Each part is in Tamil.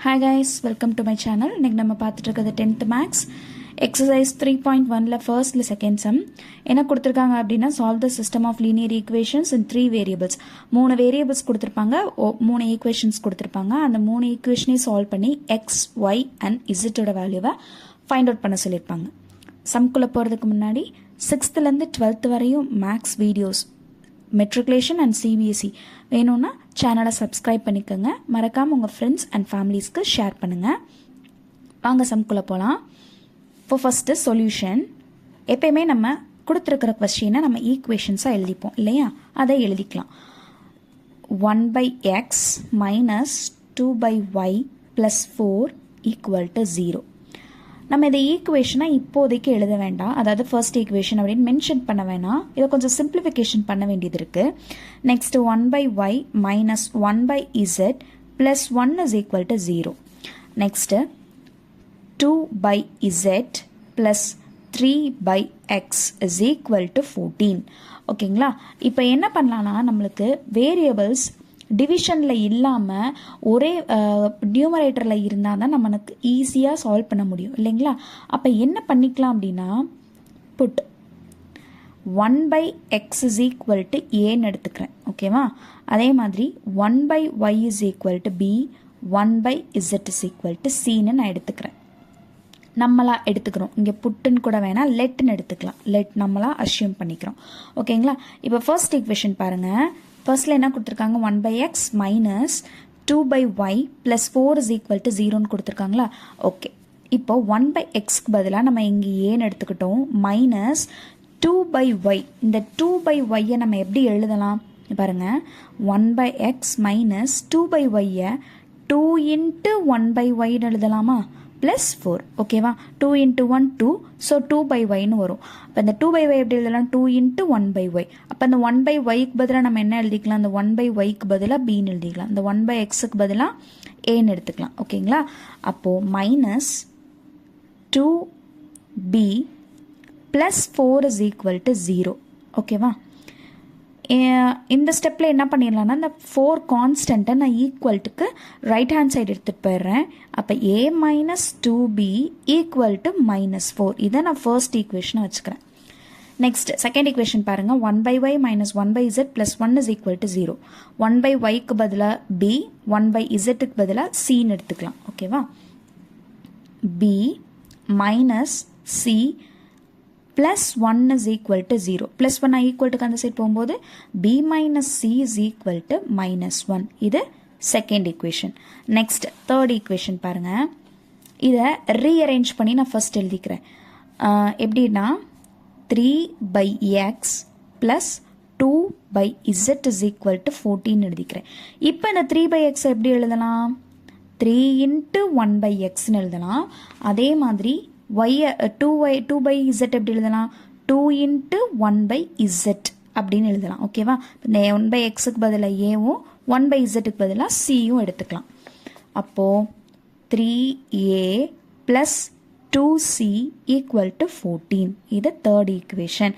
Hi guys, welcome to my channel. இன்னைக்கு நம்ம பார்த்துட்டு இருக்கிறது 10th Max exercise 3.1ல first second sum. என்ன கொடுத்திருக்காங்க அப்படின்னா solve the system of linear equations in 3 variables. 3 variables கொடுத்திருப்பாங்க, 3 equations கொடுத்திருப்பாங்க. அந்த 3 equationஐ solve பண்ணி x, y and z ஓட வேல்யூவை find out பண்ண சொல்லிருப்பாங்க. சம்குள்ள போறதுக்கு முன்னாடி 6th ல இருந்து 12th வரையும் maths videos matriculation and CBSE வேணும்னா சேனலை சப்ஸ்கிரைப் பண்ணிக்கோங்க. மறக்காமல் உங்கள் ஃப்ரெண்ட்ஸ் அண்ட் ஃபேமிலிஸ்க்கு ஷேர் பண்ணுங்கள். வாங்க சம்குள்ளே போகலாம். இப்போ ஃபஸ்ட்டு சொல்யூஷன். எப்பயுமே நம்ம கொடுத்துருக்கிற கொஸ்டினை நம்ம ஈக்குவேஷன்ஸாக எழுதிப்போம் இல்லையா, அதை எழுதிக்கலாம். 1/x minus 2/y plus 4 equal to 0. நம்ம இதை ஈக்குவேஷனை இப்போதைக்கு எழுத வேண்டாம், அதாவது ஃபர்ஸ்ட் ஈக்குவேஷன் அப்படின்னு மென்ஷன் பண்ண வேணாம். இதை கொஞ்சம் சிம்பிளிஃபிகேஷன் பண்ண வேண்டியது இருக்கு. Next 1/y minus 1/z plus 1 is equal to 0. Next 2/z plus 3/x is equal to 14. ஓகேங்களா? இப்போ என்ன பண்ணலாம்னா, நம்மளுக்கு வேரியபிள்ஸ் டிவிஷனில் இல்லாமல் ஒரே நியூமரேட்டரில் இருந்தால் தான் நம்மளுக்கு ஈஸியாக சால்வ் பண்ண முடியும் இல்லைங்களா? அப்போ என்ன பண்ணிக்கலாம் அப்படின்னா, put 1/x is equal to aன்னு எடுத்துக்கிறேன். ஓகேவா? அதே மாதிரி 1/y is equal to b, 1/z is equal to cன்னு நான் எடுத்துக்கிறேன். நம்மளா எடுத்துக்கிறோம். இங்கே புட்டுன்னு கூட வேணால் லெட்னு எடுத்துக்கலாம். லெட் நம்மளா அஷ்யூம் பண்ணிக்கிறோம். ஓகேங்களா? இப்போ ஃபர்ஸ்ட் ஈக்குவேஷன் பாருங்கள். ஃபர்ஸ்ட்ல என்ன கொடுத்துருக்காங்க, 1/x minus 2/y plus 4 is equal to 0ன்னு கொடுத்துருக்காங்களா? ஓகே, இப்போ 1/xக்கு பதிலாக நம்ம இங்கே ஏன்னு எடுத்துக்கிட்டோம். Minus 2/y. இந்த 2/y நம்ம எப்படி எழுதலாம் பாருங்க. 1/x minus 2/y 2 into 1/yன்னு எழுதலாமா? ப்ளஸ் 4. ஓகேவா? 2 into 1 2, ஸோ 2/yன்னு வரும். அப்போ இந்த 2/y எப்படி எழுதலாம்? 2 into 1/y. அப்போ அந்த 1/yக்கு பதிலாக நம்ம என்ன எழுதிக்கலாம்? அந்த 1/yக்கு பதிலாக பின்னு எழுதிக்கலாம். இந்த 1/xக்கு பதிலாக ஏன்னு எடுத்துக்கலாம். ஓகேங்களா? அப்போது minus 2b plus 4 is equal to 0. ஓகேவா? இந்த ஸ்டெப்பில் என்ன பண்ணிடலாம்னா, இந்த 4 கான்ஸ்டண்ட்டை நான் ஈக்குவல்ட்டுக்கு ரைட் ஹேண்ட் சைடு எடுத்துகிட்டு போயிடுறேன். அப்போ a minus 2b equal to minus 4. இதை நான் ஃபர்ஸ்ட் ஈக்குவேஷனை வச்சுக்கிறேன். நெக்ஸ்ட் செகண்ட் ஈக்குவேஷன் பாருங்கள். 1/y minus 1/z plus 1 is equal to 0. 1/yக்கு பதிலாக b, 1/zக்கு பதிலாக cன்னு எடுத்துக்கலாம். ஓகேவா? b minus c plus 1 is equal to 0. plus 1 equal to அந்த சைடு போகும்போது b minus c is equal to minus 1. இது second equation. Next third equation பாருங்க. இதை ரீஅரேஞ்ச் பண்ணி நான் ஃபர்ஸ்ட் எழுதிக்கிறேன். எப்படின்னா 3/x plus 2/z is equal to 14 எழுதிக்கிறேன். இப்போ இந்த 3/x எப்படி எழுதலாம்? 3 into 1/xன்னு எழுதலாம். அதே மாதிரி y 2/z எப்படி எழுதலாம்? 2 into 1/z அப்படின்னு எழுதலாம். ஓகேவா? இந்த 1/xக்கு பதிலாக ஏவும் 1/zக்கு பதிலாக சியும் எடுத்துக்கலாம். அப்போது 3a plus 2c equal to 14. இது தேர்ட் ஈக்குவேஷன்.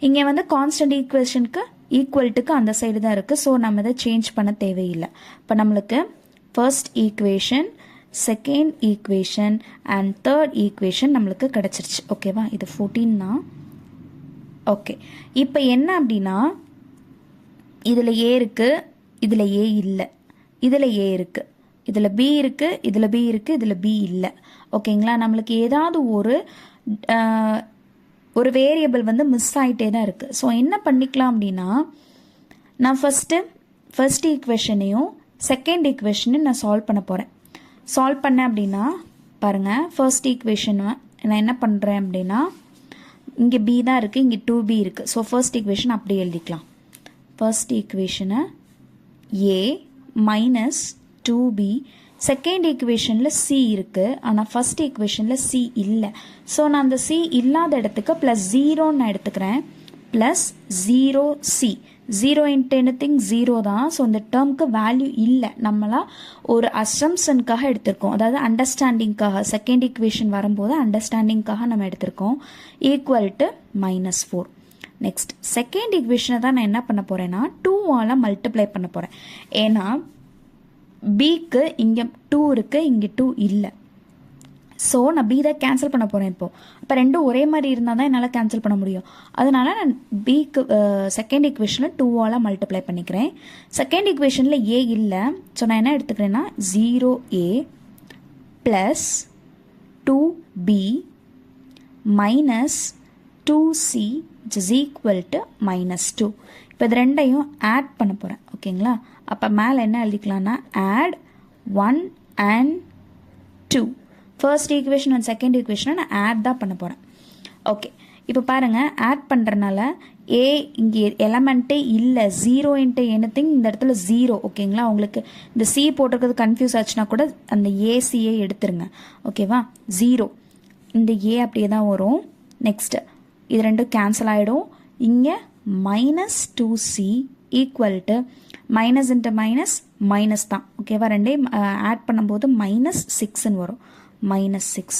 இங்கே வந்து கான்ஸ்டன்ட் ஈக்குவேஷனுக்கு ஈக்குவல்ட்டுக்கு அந்த சைடு தான் இருக்குது. ஸோ நம்ம இதை சேஞ்ச் பண்ண தேவையில்லை. இப்போ நம்மளுக்கு first equation, second equation and third equation நம்மளுக்கு கிடச்சிருச்சு. ஓகேவா? இது 14 தான். ஓகே, இப்போ என்ன அப்படின்னா, இதில் ஏ இருக்குது, இதில் ஏ இல்லை, இதில் ஏ இருக்குது, இதில் பி இருக்குது, இதில் பி இருக்குது, இதில் பி இல்லை. ஓகேங்களா? நம்மளுக்கு ஏதாவது ஒரு வேரியபிள் வந்து மிஸ் ஆகிட்டே தான் இருக்குது. ஸோ என்ன பண்ணிக்கலாம் அப்படின்னா, நான் ஃபர்ஸ்ட் ஈக்குவேஷனையும் செகண்ட் ஈக்குவேஷனையும் நான் சால்வ் பண்ண போகிறேன். சால்வ் பண்ணேன் அப்படின்னா பாருங்கள், ஃபர்ஸ்ட் ஈக்குவேஷன் நான் என்ன பண்ணுறேன் அப்படின்னா, இங்கே பி தான் இருக்குது, இங்கே 2b இருக்குது. ஸோ ஃபர்ஸ்ட் ஈக்குவேஷன் அப்படியே எழுதிக்கலாம். ஃபர்ஸ்ட் ஈக்குவேஷனை a மைனஸ் 2b. செகண்ட் ஈக்குவேஷனில் c இருக்குது, ஆனால் ஃபர்ஸ்ட் ஈக்குவேஷனில் c இல்லை. ஸோ நான் அந்த c இல்லாத இடத்துக்கு ப்ளஸ் 0ன்னு நான் எடுத்துக்கிறேன். Plus 0c. 0 into anything 0 தான். ஸோ இந்த டேர்முக்கு வேல்யூ இல்லை. நம்மளா ஒரு அசம்ஷனுக்காக எடுத்திருக்கோம், அதாவது அண்டர்ஸ்டாண்டிங்காக. செகண்ட் ஈக்குவேஷன் வரும்போது அண்டர்ஸ்டாண்டிங்காக நம்ம எடுத்திருக்கோம். Equal to minus 4. Next second ஈக்குவேஷனை தான் நான் என்ன பண்ண போகிறேன்னா 2ஆல் மல்டிப்ளை பண்ண போகிறேன். ஏன்னா பிக்கு இங்கே 2 இருக்குது, இங்கே 2 இல்லை. ஸோ நான் பி தான் கேன்சல் பண்ண போகிறேன் இப்போது. இப்போ ரெண்டும் ஒரே மாதிரி இருந்தால் தான் என்னால் கேன்சல் பண்ண முடியும். அதனால் நான் பிக்கு செகண்ட் ஈக்குவேஷனில் 2ஆல் மல்டிப்ளை பண்ணிக்கிறேன். செகண்ட் ஈக்குவேஷனில் ஏ இல்லை. ஸோ நான் என்ன எடுத்துக்கிறேன்னா 0a plus 2b minus 2c which is equal to -2. இப்போ இது ரெண்டையும் ஆட் பண்ண போகிறேன். ஓகேங்களா? அப்போ மேலே என்ன எழுதிக்கலாம்னா add 1 and 2. First equation and second ஈக்குவேஷனை நான் ஆட் தான் பண்ண போகிறேன். ஓகே, இப்போ பாருங்கள், ஆட் பண்ணுறனால ஏ இங்கே எலமெண்ட்டே இல்லை, 0 இன்ட்டு எனிதிங் இந்த இடத்துல 0. ஓகேங்களா? உங்களுக்கு இந்த சி போட்டிருக்கிறது கன்ஃபியூஸ் ஆச்சுன்னா கூட அந்த ஏசியை எடுத்துருங்க. ஓகேவா? 0 இந்த ஏ அப்படியே தான் வரும். நெக்ஸ்ட்டு இது ரெண்டும் கேன்சல் ஆகிடும். இங்கே -2c equal to minus into minus தான். ஓகேவா? ரெண்டையும் ஆட் பண்ணும்போது -6ன்னு வரும். -6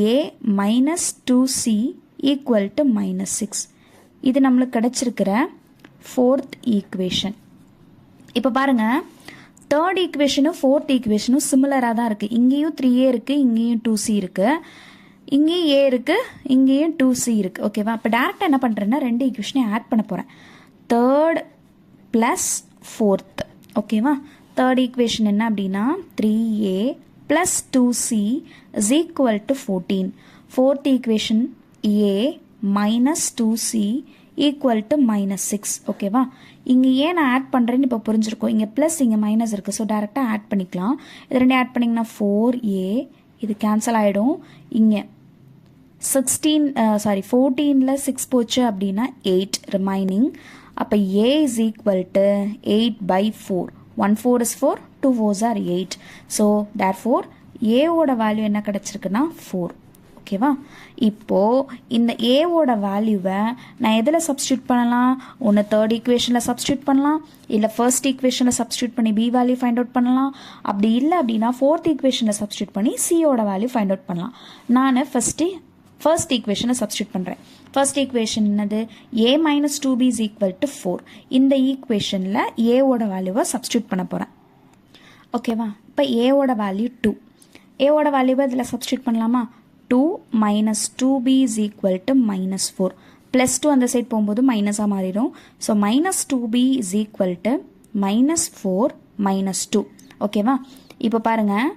a minus 2c equal to -6. இது நம்மளுக்கு கிடைச்சிருக்கிற ஃபோர்த் ஈக்குவேஷன். இப்போ பாருங்கள், தேர்ட் ஈக்குவேஷனும் ஃபோர்த் ஈக்குவேஷனும் சிமிலராக தான் இருக்குது. இங்கேயும் 3a இருக்குது, இங்கேயும் 2c இருக்குது, இங்கேயும் a இருக்குது, இங்கேயும் 2c இருக்குது. ஓகேவா? இப்போ டேரெக்டாக என்ன பண்ணுறேன்னா ரெண்டு ஈக்குவேஷனையும் ஆட் பண்ண போகிறேன். Third plus fourth. ஓகேவா? தேர்ட் ஈக்குவேஷன் என்ன அப்படின்னா 3a plus 2c is equal to 14. Fourth equation a minus 2c equal to -6. ஓகேவா? இங்கே ஏன் நான் ஆட் பண்ணுறேன்னு இப்போ புரிஞ்சிருக்கோம். இங்கே ப்ளஸ் இங்கே மைனஸ் இருக்குது. ஸோ டேரெக்டாக ஆட் பண்ணிக்கலாம். இது ரெண்டே ஆட் பண்ணிங்கன்னா 4a, இது கேன்சல் ஆகிடும். இங்கே 14ல் 6 போச்சு அப்படின்னா 8 ரிமைனிங். அப்போ a is equal to 8/4. 1 4 is 4, 2 4s are 8. So therefore ஏவோட வேல்யூ என்ன கிடச்சிருக்குன்னா 4. ஓகேவா? இப்போது இந்த ஏவோட வேல்யூவை நான் எதில் சப்ஸ்டியூட் பண்ணலாம்? ஒன்று தேர்ட் ஈக்குவேஷனில் சப்ஸ்டியூட் பண்ணலாம், இல்லை ஃபர்ஸ்ட் ஈக்குவேஷனில் சப்ஸ்டியூட் பண்ணி பி வேல்யூ ஃபைண்ட் அவுட் பண்ணலாம். அப்படி இல்லை அப்படின்னா ஃபோர்த் ஈக்குவேஷனில் சப்ஸ்டியூட் பண்ணி சியோட வேல்யூ ஃபைண்ட் அவுட் பண்ணலாம். நான் ஃபர்ஸ்ட் ஈக்குவேஷனை சப்ஸ்டியூட் பண்ணுறேன். ஃபர்ஸ்ட் ஈக்குவேஷன் என்னது? a minus 2b is equal to 4. இந்த ஈக்குவேஷனில் ஏவோட வேல்யூவை சப்ஸ்டியூட் பண்ண போகிறேன். ஓகேவா? இப்போ ஏவோட வேல்யூ 2. ஏவோட வேல்யூவை இதில் சப்ஸ்டியூட் பண்ணலாமா? 2 minus 2b is equal to -4. Plus 2 அந்த சைட் போகும்போது மைனஸாக மாறிடும். So -2b is equal to -4 -2. ஓகேவா? இப்போ பாருங்கள்,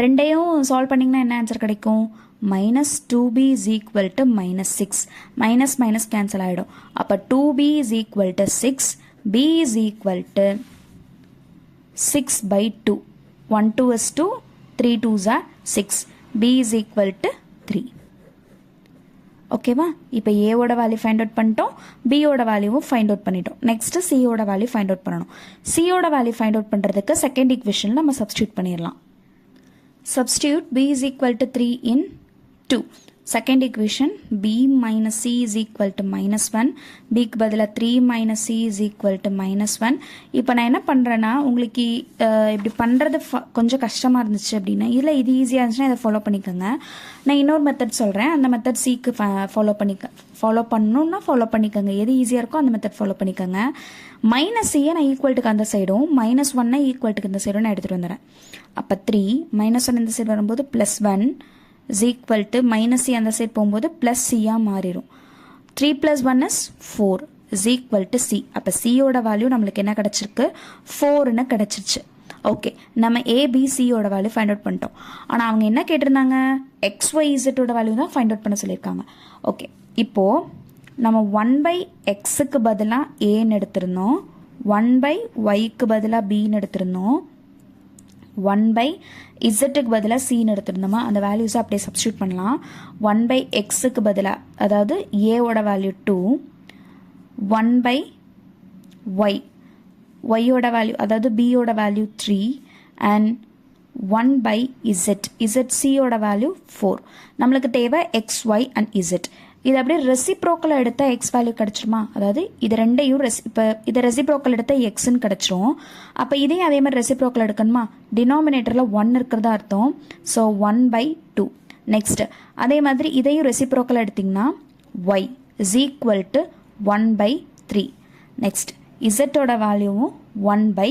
ரெண்டையும் சால்வ் பண்ணிங்கன்னா என்ன ஆன்சர் கிடைக்கும்? -2b is equal to -6. Minus cancel ஆகிடும். அப்போ 2b is equal to 6, b is equal to 6/2. 1 2 is 2, 3 2s are 6. b is equal to 3. ஓகேவா? இப்போ ஏவோட வேல்யூ ஃபைண்ட் அவுட் பண்ணிட்டோம், பியோட வேல்யூவும் ஃபைண்ட் அவுட் பண்ணிட்டோம். நெக்ஸ்ட்டு சியோட வேல்யூ ஃபைண்ட் அவுட் பண்ணணும். சியோட வேல்யூ ஃபைண்ட் அவுட் பண்ணுறதுக்கு செகண்ட் ஈக்குவேஷனில் நம்ம சப்ஸ்டியூட் பண்ணிடலாம். Substitute b is equal to 3 in 2. Second equation b minus c is equal to -1. b க்கு பதிலா 3 minus c is equal to -1. இப்போ நான் என்ன பண்ணுறேன்னா, உங்களுக்கு இப்படி பண்ணுறது கொஞ்சம் கஷ்டமாக இருந்துச்சு அப்படின்னா, இல்லை இது ஈஸியாக இருந்துச்சுன்னா இதை ஃபாலோ பண்ணிக்கோங்க. நான் இன்னொரு மெத்தட் சொல்கிறேன், அந்த மெத்தட் சிக்கு ஃபாலோ பண்ணணுன்னா ஃபாலோ பண்ணிக்கோங்க. எது ஈஸியாக இருக்கோ அந்த மெத்தட் ஃபாலோ பண்ணிக்கோங்க. -c நான் ஈக்குவல்ட்டுக்கு அந்த சைடும், -1 ஈக்குவல்ட்டுக்கு இந்த சைடும் நான் எடுத்துகிட்டு வந்துடுறேன். அப்போ 3 -1 இந்த சைடு வரும்போது +1 is equal to -c அந்த சைடு போகும்போது +c மாறிடும். 3 + 1 is 4 is equal to c. அப்போ சியோட வேல்யூ நம்மளுக்கு என்ன கிடச்சிருக்கு? 4ன்னு கிடச்சிருச்சு. ஓகே, நம்ம ஏபிசியோட வேல்யூ ஃபைண்ட் அவுட் பண்ணிட்டோம். ஆனால் அவங்க என்ன கேட்டிருந்தாங்க? XYZோட வேல்யூ தான் ஃபைண்ட் அவுட் பண்ண சொல்லியிருக்காங்க. ஓகே, இப்போது நம்ம 1/xக்கு பதிலாக ஏன்னு எடுத்திருந்தோம், 1/yக்கு பதிலாக பின்னு எடுத்திருந்தோம், 1/zக்கு பதிலாக சின்னு எடுத்திருந்தோமா, அந்த வேல்யூஸை அப்படியே சப்ஸ்டியூட் பண்ணலாம். 1/xக்கு பதிலாக, அதாவது ஏவோட வேல்யூ 2, 1/y, ஒய்யோட வேல்யூ அதாவது பியோட வேல்யூ 3 அண்ட் 1/z, சியோட வேல்யூ 4. நம்மளுக்கு தேவை XY அண்ட் Z. இது அப்படியே ரெசிப்ரோக்கல் எடுத்தால் எக்ஸ் வேல்யூ கிடச்சிருமா? அதாவது இது ரெண்டையும் இப்போ இதை ரெசிப்ரோக்கல் எடுத்தால் எக்ஸ்ன்னு கிடச்சிரும். அப்போ இதையும் அதே மாதிரி ரெசிப்ரோக்கல் எடுக்கணுமா? டினாமினேட்டரில் 1 இருக்கிறதா அர்த்தம். ஸோ 1/2. நெக்ஸ்ட் அதே மாதிரி இதையும் ரெசிப்ரோக்கல் எடுத்திங்கன்னா y is equal to 1/3. Next இசட்டோட வேல்யூவும் 1/2.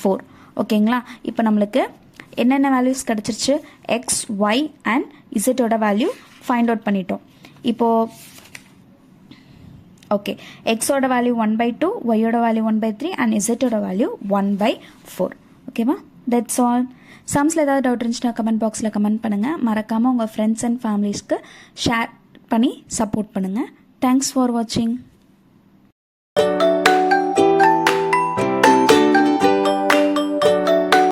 4. ஓகேங்களா? இப்போ நம்மளுக்கு என்னென்ன வேல்யூஸ் கிடச்சிருச்சு? எக்ஸ், ஒய் அண்ட் இசட்டோட வேல்யூ ஃபைண்ட் அவுட் பண்ணிட்டோம். இப்போது ஓகே, எக்ஸோட வேல்யூ 1/2, ஒய்யோட வேல்யூ 1/3 அண்ட் இசட்டோட வேல்யூ 1/4. ஓகேவா? That's all. சம்ஸில் ஏதாவது டவுட் இருந்துச்சுன்னா கமெண்ட் பாக்ஸில் கமெண்ட் பண்ணுங்கள். மறக்காமல் உங்கள் ஃப்ரெண்ட்ஸ் அண்ட் ஃபேமிலிஸ்க்கு ஷேர் பண்ணி சப்போர்ட் பண்ணுங்கள். தேங்க்ஸ் ஃபார் வாட்சிங்.